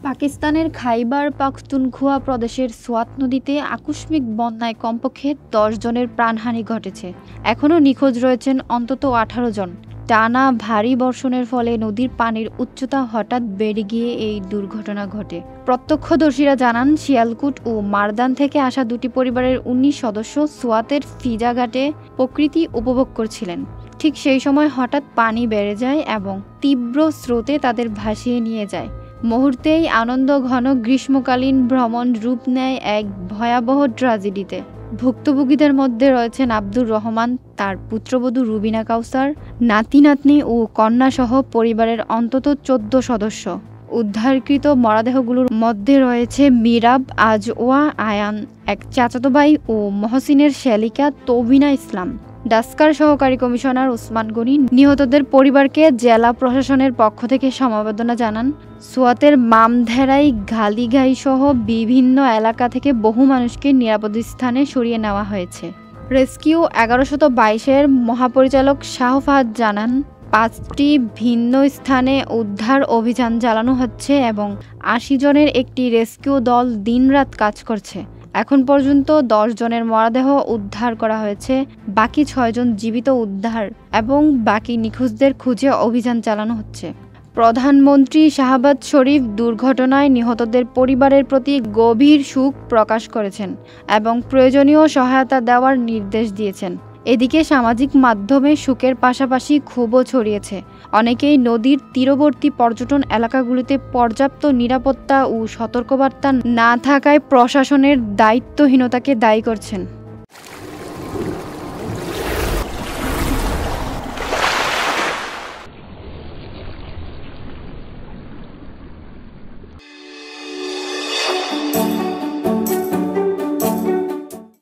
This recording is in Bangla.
পাকিস্তানের খাইবার পাখতুনখোয়া প্রদেশের সোয়াত নদীতে আকস্মিক বন্যায় কমপক্ষে ১০ জনের প্রাণহানি ঘটেছে। এখনও নিখোঁজ রয়েছেন অন্তত ১৮ জন। টানা ভারী বর্ষণের ফলে নদীর পানির উচ্চতা হঠাৎ বেড়ে গিয়ে এই দুর্ঘটনা ঘটে। প্রত্যক্ষদর্শীরা জানান, শিয়ালকুট ও মারদান থেকে আসা দুটি পরিবারের ১৯ সদস্য সোয়াতের ফিজা ঘাটে প্রকৃতি উপভোগ করছিলেন। ঠিক সেই সময় হঠাৎ পানি বেড়ে যায় এবং তীব্র স্রোতে তাদের ভাসিয়ে নিয়ে যায়। মুহূর্তেই আনন্দঘন গ্রীষ্মকালীন ভ্রমণ রূপ নেয় এক ভয়াবহ ট্র্যাজেডিতে। ভুক্তভোগীদের মধ্যে রয়েছেন আব্দুর রহমান, তার পুত্রবধূ রুবিনা কাউসার, নাতি-নাতনি ও কন্যাসহ পরিবারের অন্তত ১৪ সদস্য। উদ্ধারকৃত মরদেহগুলোর মধ্যে রয়েছে মিরাব, আজওয়া, আয়ান, এক চাচাতো ভাই ও মহসিনের শ্যালিকা তৌবিনা ইসলাম। ডাস্কার সহকারী কমিশনার ওসমান গনি নিহতদের পরিবারকে জেলা প্রশাসনের পক্ষ থেকে সমবেদনা জানান। সোয়াতের মামধেরাই, ঘালিঘাই সহ বিভিন্ন এলাকা থেকে বহু মানুষকে নিরাপদ স্থানে সরিয়ে নেওয়া হয়েছে। রেস্কিউ ১১২২-এর মহাপরিচালক শাহ ফাহাদ জানান, ৫টি ভিন্ন স্থানে উদ্ধার অভিযান চালানো হচ্ছে এবং ৮০ জনের একটি রেস্কিউ দল দিনরাত কাজ করছে। এখন পর্যন্ত ১০ জনের মরদেহ উদ্ধার করা হয়েছে। বাকি ৬ জন জীবিত উদ্ধার এবং বাকি নিখোঁজদের খুঁজে অভিযান চালানো হচ্ছে। প্রধানমন্ত্রী শাহবাজ শরীফ দুর্ঘটনায় নিহতদের পরিবারের প্রতি গভীর শোক প্রকাশ করেছেন এবং প্রয়োজনীয় সহায়তা দেওয়ার নির্দেশ দিয়েছেন। এদিকে সামাজিক মাধ্যমে শোকের পাশাপাশি ক্ষোভও ছড়িয়েছে। অনেকেই নদীর তীরবর্তী পর্যটন এলাকাগুলিতে পর্যাপ্ত নিরাপত্তা ও সতর্কবার্তা না থাকায় প্রশাসনের দায়িত্বহীনতাকে দায়ী করছেন।